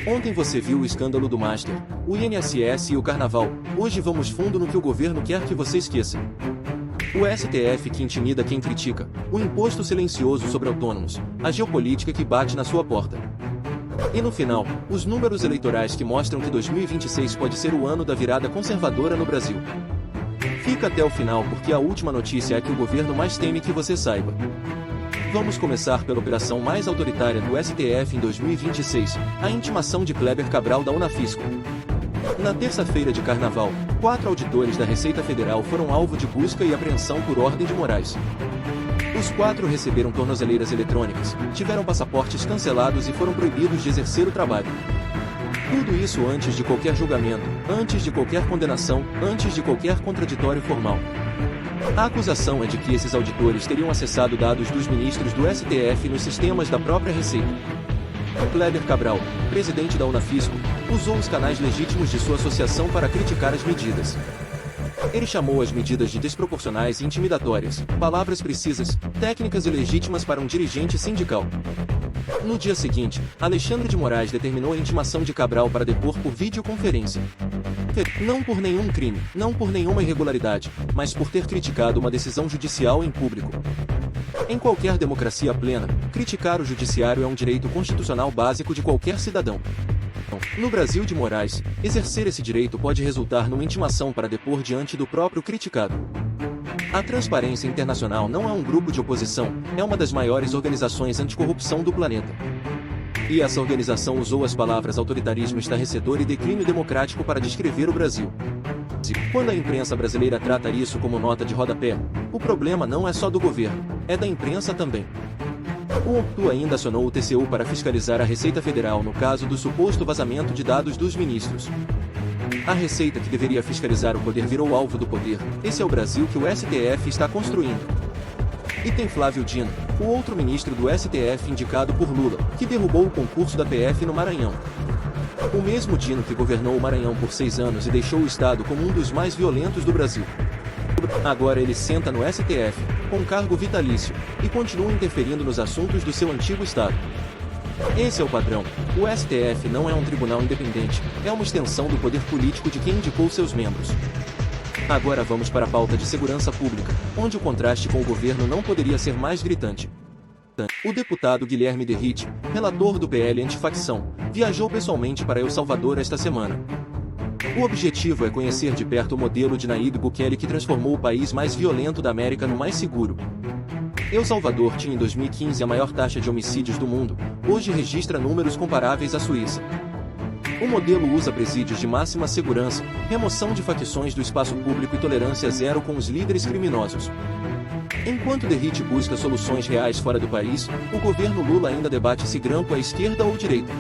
Ontem você viu o escândalo do Master, o INSS e o Carnaval. Hoje vamos fundo no que o governo quer que você esqueça. O STF que intimida quem critica, o imposto silencioso sobre autônomos, a geopolítica que bate na sua porta. E no final, os números eleitorais que mostram que 2026 pode ser o ano da virada conservadora no Brasil. Fica até o final porque a última notícia é que o governo mais teme que você saiba. Vamos começar pela operação mais autoritária do STF em 2026, a intimação de Kleber Cabral da Unafisco. Na terça-feira de Carnaval, 4 auditores da Receita Federal foram alvo de busca e apreensão por ordem de Moraes. Os 4 receberam tornozeleiras eletrônicas, tiveram passaportes cancelados e foram proibidos de exercer o trabalho. Tudo isso antes de qualquer julgamento, antes de qualquer condenação, antes de qualquer contraditório formal. A acusação é de que esses auditores teriam acessado dados dos ministros do STF nos sistemas da própria Receita. Kleber Cabral, presidente da Unafisco, usou os canais legítimos de sua associação para criticar as medidas. Ele chamou as medidas de desproporcionais e intimidatórias, palavras precisas, técnicas e legítimas para um dirigente sindical. No dia seguinte, Alexandre de Moraes determinou a intimação de Cabral para depor por videoconferência. Não por nenhum crime, não por nenhuma irregularidade, mas por ter criticado uma decisão judicial em público. Em qualquer democracia plena, criticar o judiciário é um direito constitucional básico de qualquer cidadão. No Brasil de Moraes, exercer esse direito pode resultar numa intimação para depor diante do próprio criticado. A Transparência Internacional não é um grupo de oposição, é uma das maiores organizações anticorrupção do planeta. E essa organização usou as palavras autoritarismo estarrecedor e declínio democrático para descrever o Brasil. Quando a imprensa brasileira trata isso como nota de rodapé, o problema não é só do governo, é da imprensa também. O ONPTU ainda acionou o TCU para fiscalizar a Receita Federal no caso do suposto vazamento de dados dos ministros. A Receita que deveria fiscalizar o poder virou alvo do poder. Esse é o Brasil que o STF está construindo. E tem Flávio Dino, o outro ministro do STF indicado por Lula, que derrubou o concurso da PF no Maranhão. O mesmo Dino que governou o Maranhão por 6 anos e deixou o estado como um dos mais violentos do Brasil. Agora ele senta no STF, com cargo vitalício, e continua interferindo nos assuntos do seu antigo estado. Esse é o padrão. O STF não é um tribunal independente, é uma extensão do poder político de quem indicou seus membros. Agora vamos para a pauta de segurança pública, onde o contraste com o governo não poderia ser mais gritante. O deputado Guilherme Derrite, relator do PL Antifacção, viajou pessoalmente para El Salvador esta semana. O objetivo é conhecer de perto o modelo de Nayib Bukele que transformou o país mais violento da América no mais seguro. El Salvador tinha em 2015 a maior taxa de homicídios do mundo, hoje registra números comparáveis à Suíça. O modelo usa presídios de máxima segurança, remoção de facções do espaço público e tolerância zero com os líderes criminosos. Enquanto Derrite busca soluções reais fora do país, o governo Lula ainda debate se grampo à esquerda ou direita.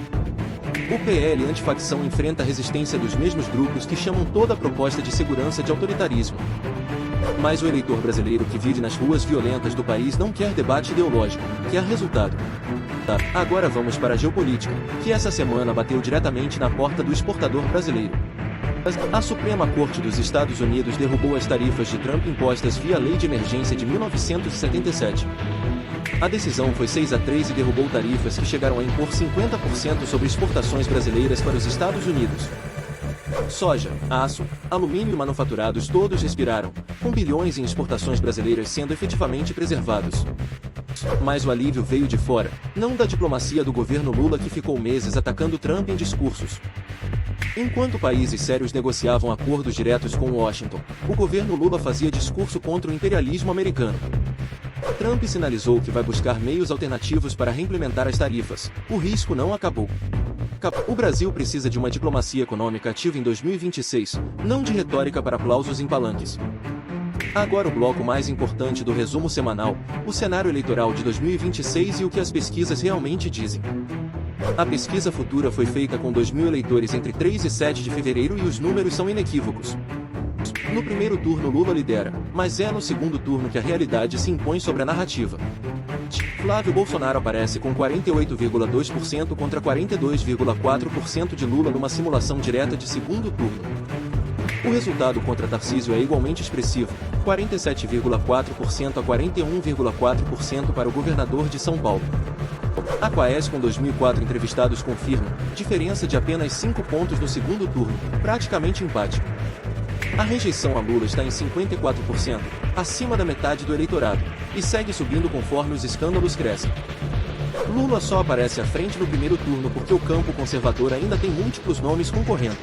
O PL Antifacção enfrenta a resistência dos mesmos grupos que chamam toda a proposta de segurança de autoritarismo. Mas o eleitor brasileiro que vive nas ruas violentas do país não quer debate ideológico, quer resultado. Agora vamos para a geopolítica, que essa semana bateu diretamente na porta do exportador brasileiro. A Suprema Corte dos Estados Unidos derrubou as tarifas de Trump impostas via Lei de Emergência de 1977. A decisão foi 6-3 e derrubou tarifas que chegaram a impor 50% sobre exportações brasileiras para os Estados Unidos. Soja, aço, alumínio e manufaturados todos respiraram, com bilhões em exportações brasileiras sendo efetivamente preservados. Mas o alívio veio de fora, não da diplomacia do governo Lula que ficou meses atacando Trump em discursos. Enquanto países sérios negociavam acordos diretos com Washington, o governo Lula fazia discurso contra o imperialismo americano. Trump sinalizou que vai buscar meios alternativos para reimplementar as tarifas. O risco não acabou. O Brasil precisa de uma diplomacia econômica ativa em 2026, não de retórica para aplausos em palanques. Agora o bloco mais importante do resumo semanal, o cenário eleitoral de 2026 e o que as pesquisas realmente dizem. A pesquisa futura foi feita com 2.000 eleitores entre 3 e 7 de fevereiro e os números são inequívocos. No primeiro turno Lula lidera, mas é no segundo turno que a realidade se impõe sobre a narrativa. Flávio Bolsonaro aparece com 48,2% contra 42,4% de Lula numa simulação direta de segundo turno. O resultado contra Tarcísio é igualmente expressivo, 47,4% a 41,4% para o governador de São Paulo. A Quaes com 2004 entrevistados confirma, diferença de apenas 5 pontos no segundo turno, praticamente empate. A rejeição a Lula está em 54%, acima da metade do eleitorado, e segue subindo conforme os escândalos crescem. Lula só aparece à frente no primeiro turno porque o campo conservador ainda tem múltiplos nomes concorrendo.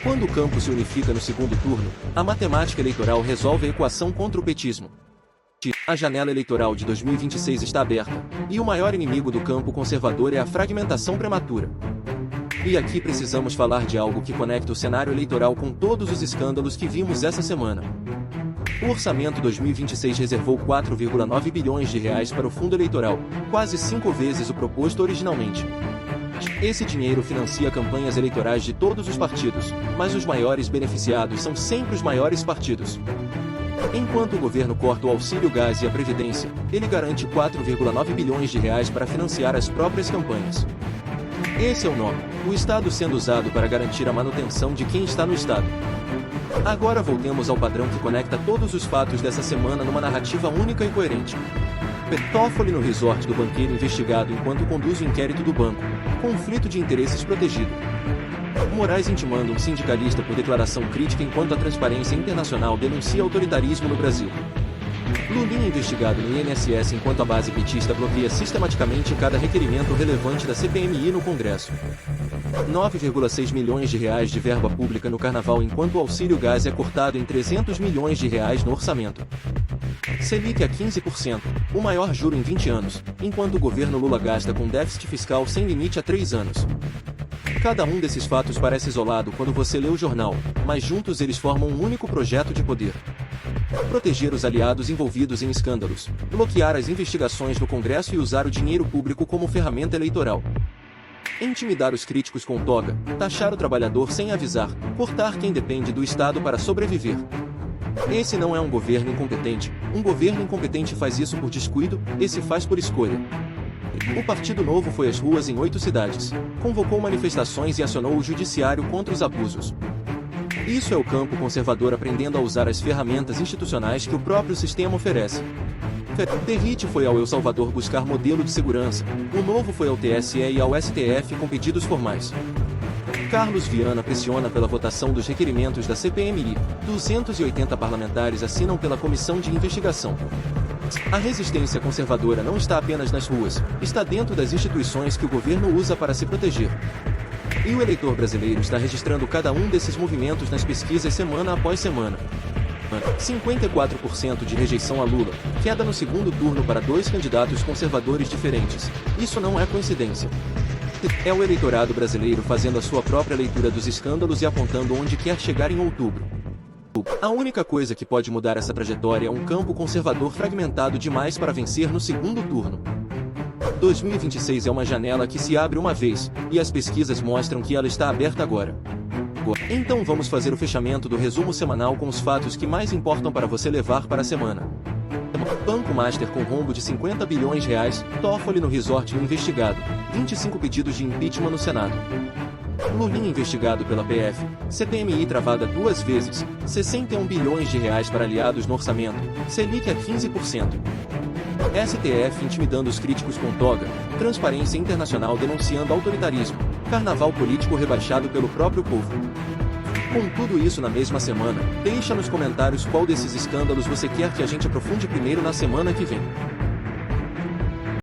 Quando o campo se unifica no segundo turno, a matemática eleitoral resolve a equação contra o petismo. A janela eleitoral de 2026 está aberta, e o maior inimigo do campo conservador é a fragmentação prematura. E aqui precisamos falar de algo que conecta o cenário eleitoral com todos os escândalos que vimos essa semana. O orçamento 2026 reservou 4,9 bilhões de reais para o fundo eleitoral, quase 5 vezes o proposto originalmente. Esse dinheiro financia campanhas eleitorais de todos os partidos, mas os maiores beneficiados são sempre os maiores partidos. Enquanto o governo corta o auxílio gás e a previdência, ele garante 4,9 bilhões de reais para financiar as próprias campanhas. Esse é o nome, o Estado sendo usado para garantir a manutenção de quem está no Estado. Agora voltemos ao padrão que conecta todos os fatos dessa semana numa narrativa única e coerente. Toffoli no resort do banqueiro investigado enquanto conduz o inquérito do banco. Conflito de interesses protegido. Moraes intimando um sindicalista por declaração crítica enquanto a Transparência Internacional denuncia autoritarismo no Brasil. Lulinha investigado no INSS enquanto a base petista bloqueia sistematicamente cada requerimento relevante da CPMI no Congresso. 9,6 milhões de reais de verba pública no Carnaval enquanto o auxílio gás é cortado em 300 milhões de reais no orçamento. Selic a 15%, o maior juro em 20 anos, enquanto o governo Lula gasta com déficit fiscal sem limite há 3 anos. Cada um desses fatos parece isolado quando você lê o jornal, mas juntos eles formam um único projeto de poder. Proteger os aliados envolvidos em escândalos, bloquear as investigações no Congresso e usar o dinheiro público como ferramenta eleitoral. Intimidar os críticos com toga, taxar o trabalhador sem avisar, cortar quem depende do Estado para sobreviver. Esse não é um governo incompetente. Um governo incompetente faz isso por descuido, esse faz por escolha. O Partido Novo foi às ruas em 8 cidades, convocou manifestações e acionou o judiciário contra os abusos. Isso é o campo conservador aprendendo a usar as ferramentas institucionais que o próprio sistema oferece. Derrite foi ao El Salvador buscar modelo de segurança, o Novo foi ao TSE e ao STF com pedidos formais. Carlos Viana pressiona pela votação dos requerimentos da CPMI, 280 parlamentares assinam pela comissão de investigação. A resistência conservadora não está apenas nas ruas, está dentro das instituições que o governo usa para se proteger. E o eleitor brasileiro está registrando cada um desses movimentos nas pesquisas semana após semana. 54% de rejeição a Lula, queda no segundo turno para 2 candidatos conservadores diferentes. Isso não é coincidência. É o eleitorado brasileiro fazendo a sua própria leitura dos escândalos e apontando onde quer chegar em outubro. A única coisa que pode mudar essa trajetória é um campo conservador fragmentado demais para vencer no segundo turno. 2026 é uma janela que se abre uma vez, e as pesquisas mostram que ela está aberta agora. Então vamos fazer o fechamento do resumo semanal com os fatos que mais importam para você levar para a semana. Banco Master com rombo de 50 bilhões de reais, Toffoli no resort investigado, 25 pedidos de impeachment no Senado. Lulinha investigado pela PF, CPMI travada 2 vezes, 61 bilhões de reais para aliados no orçamento, Selic a 15%. STF intimidando os críticos com toga, Transparência Internacional denunciando autoritarismo, Carnaval político rebaixado pelo próprio povo. Com tudo isso na mesma semana, deixa nos comentários qual desses escândalos você quer que a gente aprofunde primeiro na semana que vem.